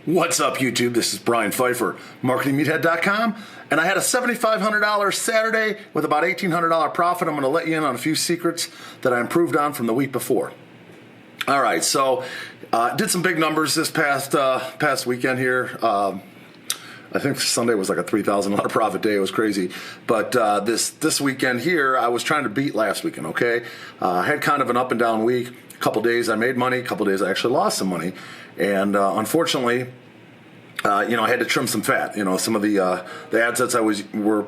What's up, YouTube? This is Brian Pfeiffer, marketingmeathead.com, and I had a $7,500 Saturday with about $1,800 profit. I'm going to let you in on a few secrets that I improved on from the week before. All right, so did some big numbers this past weekend here. I think Sunday was like a $3,000 profit day. It was crazy. But this weekend here, I was trying to beat last weekend, okay? I had kind of an up and down week. A couple days I made money, a couple days I actually lost some money. And unfortunately, I had to trim some fat. Some of the ad sets were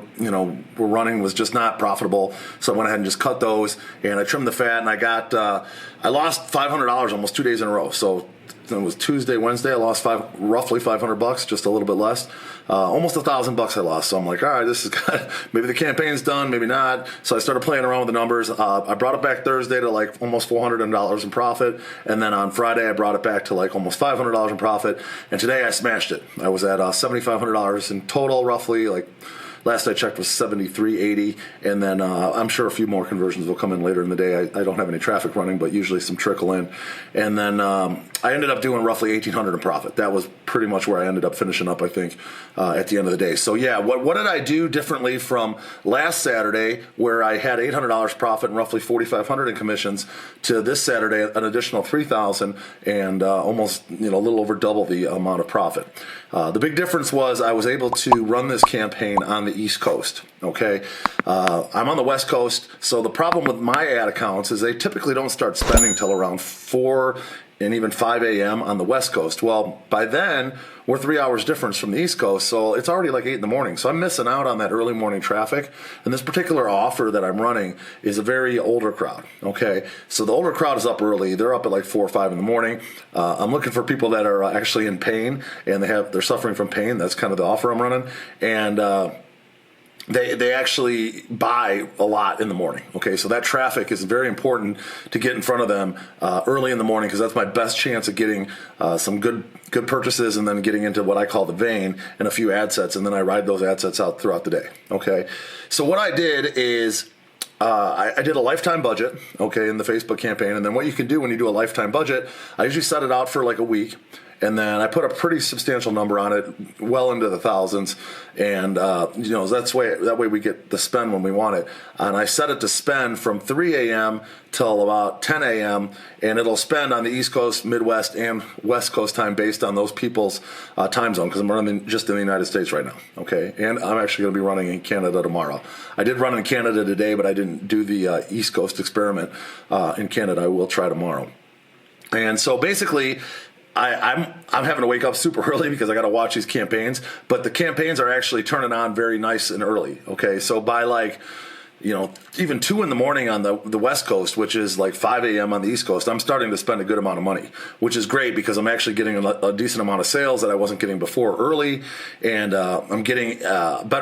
running was just not profitable. So I went ahead and just cut those, and I trimmed the fat, and I lost $500 almost 2 days in a row. So it was Tuesday, Wednesday. I lost roughly $500, just a little bit less. Almost $1,000 I lost. So I'm like, all right, this is good. Maybe the campaign's done, maybe not. So I started playing around with the numbers. I brought it back Thursday to like almost $400 in profit, and then on Friday I brought it back to like almost $500 in profit. And today I smashed it. I was at $7,500 in total, roughly. Like last I checked was $73.80, and then I'm sure a few more conversions will come in later in the day. I don't have any traffic running, but usually some trickle in. And then I ended up doing roughly $1,800 in profit. That was pretty much where I ended up finishing up, I think, at the end of the day. So yeah, what did I do differently from last Saturday, where I had $800 profit and roughly $4,500 in commissions, to this Saturday an additional $3,000 and almost a little over double the amount of profit. The big difference was I was able to run this campaign on the East Coast. Okay, I'm on the West Coast, so the problem with my ad accounts is they typically don't start spending till around 4 and even 5 a.m. on the West Coast. Well, by then, we're 3 hours difference from the East Coast, so it's already like 8 in the morning. So I'm missing out on that early morning traffic. And this particular offer that I'm running is a very older crowd, okay? So the older crowd is up early. They're up at like 4 or 5 in the morning. I'm looking for people that are actually in pain, and they're suffering from pain. That's kind of the offer I'm running. And they actually buy a lot in the morning. Okay, so that traffic is very important to get in front of them early in the morning, because that's my best chance of getting some good purchases, and then getting into what I call the vein and a few ad sets, and then I ride those ad sets out throughout the day. Okay, so what I did is I did a lifetime budget, okay, in the Facebook campaign, and then what you can do when you do a lifetime budget, I usually set it out for like a week. And then I put a pretty substantial number on it, well into the thousands, and that way we get the spend when we want it. And I set it to spend from 3 a.m. till about 10 a.m., and it'll spend on the East Coast, Midwest, and West Coast time based on those people's time zone, because I'm running just in the United States right now, okay? And I'm actually going to be running in Canada tomorrow. I did run in Canada today, but I didn't do the East Coast experiment in Canada. I will try tomorrow. And so basically, I'm having to wake up super early because I got to watch these campaigns, but the campaigns are actually turning on very nice and early. Okay, so by like, even 2 in the morning on the West Coast, which is like 5 a.m. on the East Coast, I'm starting to spend a good amount of money, which is great because I'm actually getting a decent amount of sales that I wasn't getting before early, and I'm getting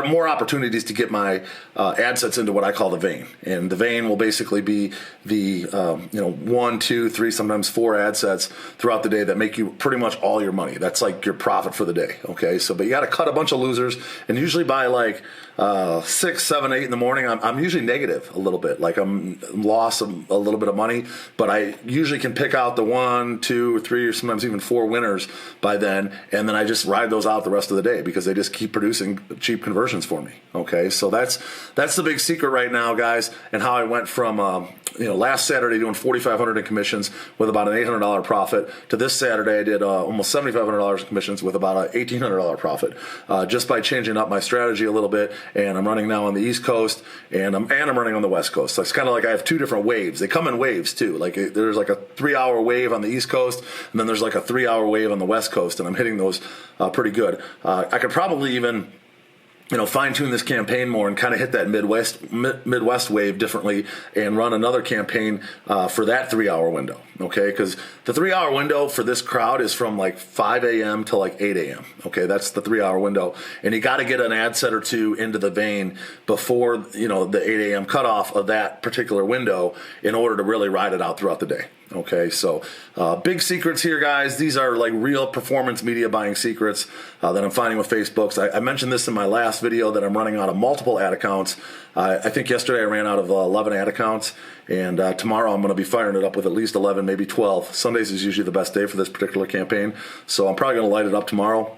more opportunities to get my ad sets into what I call the vein. And the vein will basically be the 1, 2, 3, sometimes 4 ad sets throughout the day that make you pretty much all your money. That's like your profit for the day. Okay, so but you got to cut a bunch of losers, and usually by like 6, 7, 8 in the morning, I'm usually negative a little bit. Like I'm lost a little bit of money, but I usually can pick out the 1, 2, 3, or sometimes even 4 winners by then, and then I just ride those out the rest of the day because they just keep producing cheap conversions for me. Okay, so that's the big secret right now, guys, and how I went from last Saturday doing $4,500 in commissions with about an $800 profit to this Saturday I did almost $7,500 in commissions with about an $1,800 profit, just by changing up my strategy a little bit. And I'm running now on the East Coast, and I'm running on the West Coast. So it's kind of like I have 2 different waves. They come in waves too. Like there's like a 3-hour wave on the East Coast, and then there's like a 3-hour wave on the West Coast, and I'm hitting those pretty good. I could probably even fine-tune this campaign more and kind of hit that Midwest wave differently and run another campaign for that 3-hour window, okay? Because the 3-hour window for this crowd is from like 5 a.m. to like 8 a.m., okay? That's the 3-hour window. And you got to get an ad set or 2 into the vein before, the 8 a.m. cutoff of that particular window in order to really ride it out throughout the day, Okay, so big secrets here, guys. These are like real performance media buying secrets that I'm finding with Facebook. I mentioned this in my last video that I'm running out of multiple ad accounts. I think yesterday I ran out of 11 ad accounts, and tomorrow I'm going to be firing it up with at least 11, maybe 12. Sundays is usually the best day for this particular campaign, so I'm probably going to light it up tomorrow.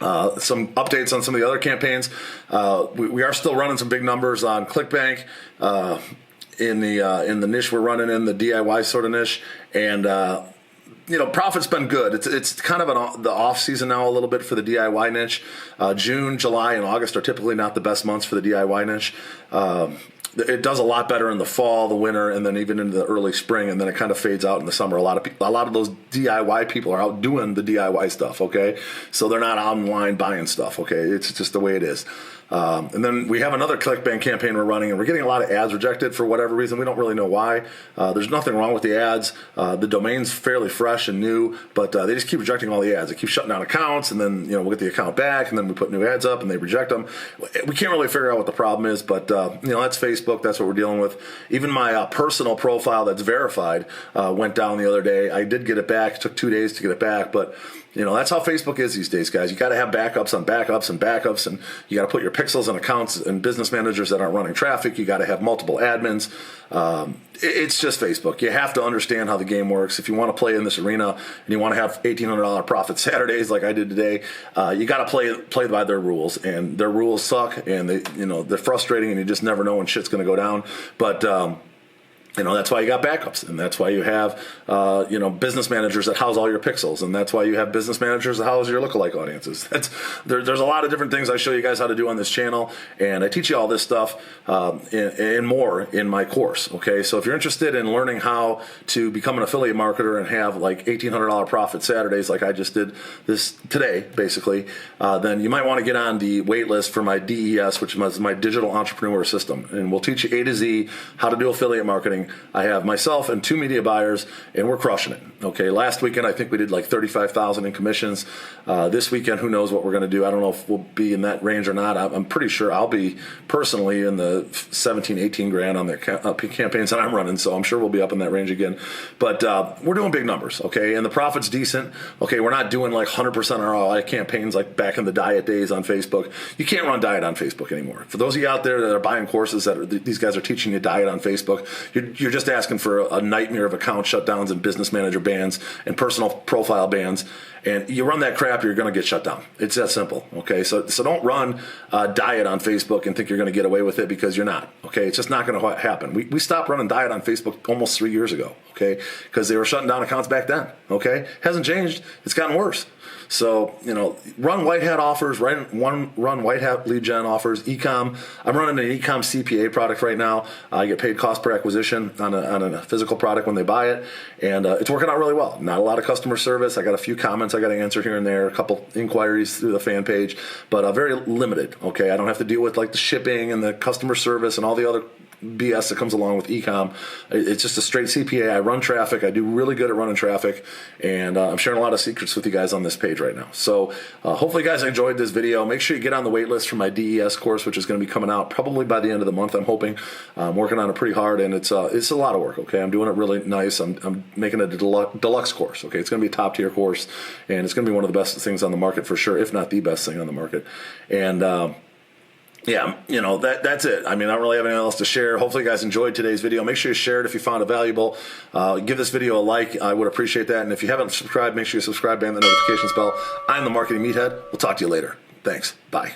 Some updates on some of the other campaigns. We are still running some big numbers on ClickBank. In the niche we're running in, the DIY sort of niche, and profit's been good. It's kind of the off season now a little bit for the DIY niche. June, July, and August are typically not the best months for the DIY niche. It does a lot better in the fall, the winter, and then even into the early spring, and then it kind of fades out in the summer. A lot of those DIY people are out doing the DIY stuff. Okay, so they're not online buying stuff. Okay, it's just the way it is. And then we have another ClickBank campaign we're running, and we're getting a lot of ads rejected for whatever reason. We don't really know why. There's nothing wrong with the ads. The domain's fairly fresh and new, but they just keep rejecting all the ads. They keep shutting down accounts, and then we'll get the account back, and then we put new ads up, and they reject them. We can't really figure out what the problem is, but that's Facebook. That's what we're dealing with. Even my personal profile that's verified went down the other day. I did get it back. It took 2 days to get it back, but that's how Facebook is these days, guys. You got to have backups on backups and backups, and you got to put your pixels and accounts and business managers that aren't running traffic. You got to have multiple admins. It's just Facebook. You have to understand how the game works. If you want to play in this arena and you want to have $1,800 profit Saturdays like I did today, you got to play by their rules, and their rules suck, and they're frustrating, and you just never know when shit's going to go down. But that's why you got backups, and that's why you have, business managers that house all your pixels, and that's why you have business managers that house your lookalike audiences. There's a lot of different things I show you guys how to do on this channel, and I teach you all this stuff and more in my course. Okay, so if you're interested in learning how to become an affiliate marketer and have like $1,800 profit Saturdays, like I just did this today, basically, then you might want to get on the wait list for my DES, which is my digital entrepreneur system, and we'll teach you A to Z how to do affiliate marketing. I have myself and 2 media buyers, and we're crushing it. Okay, last weekend I think we did like $35,000 in commissions. This weekend, who knows what we're going to do? I don't know if we'll be in that range or not. I'm pretty sure I'll be personally in the 17, 18 grand on the campaigns that I'm running, so I'm sure we'll be up in that range again. But we're doing big numbers, okay, and the profit's decent. Okay, we're not doing like 100% ROI campaigns like back in the diet days on Facebook. You can't run diet on Facebook anymore. For those of you out there that are buying courses these guys are teaching you diet on Facebook, you're just asking for a nightmare of account shutdowns and business manager bans and personal profile bans, and you run that crap, you're going to get shut down. It's that simple. Okay, so don't run diet on Facebook and think you're going to get away with it, because you're not. Okay, it's just not going to happen. We stopped running diet on Facebook almost 3 years ago. Okay, because they were shutting down accounts back then. Okay, hasn't changed. It's gotten worse. So, run white hat offers, run white hat lead gen offers, e-com. I'm running an e-com CPA product right now. I get paid cost per acquisition on a physical product when they buy it, and it's working out really well. Not a lot of customer service. I got a few comments I got to answer here and there, a couple inquiries through the fan page, but very limited. Okay, I don't have to deal with like the shipping and the customer service and all the other BS that comes along with e-com. It's just a straight CPA. I run traffic. I do really good at running traffic, and I'm sharing a lot of secrets with you guys on this page right now. So hopefully you guys enjoyed this video. Make sure you get on the wait list for my DES course, which is going to be coming out probably by the end of the month, I'm hoping. I'm working on it pretty hard, and it's a lot of work. Okay, I'm doing it really nice. I'm making it a deluxe course. Okay, it's going to be a top tier course, and it's going to be one of the best things on the market for sure, if not the best thing on the market. And yeah, that's it. I mean, I don't really have anything else to share. Hopefully you guys enjoyed today's video. Make sure you share it if you found it valuable. Give this video a like. I would appreciate that. And if you haven't subscribed, make sure you subscribe, bang the notifications bell. I'm the Marketing Meathead. We'll talk to you later. Thanks. Bye.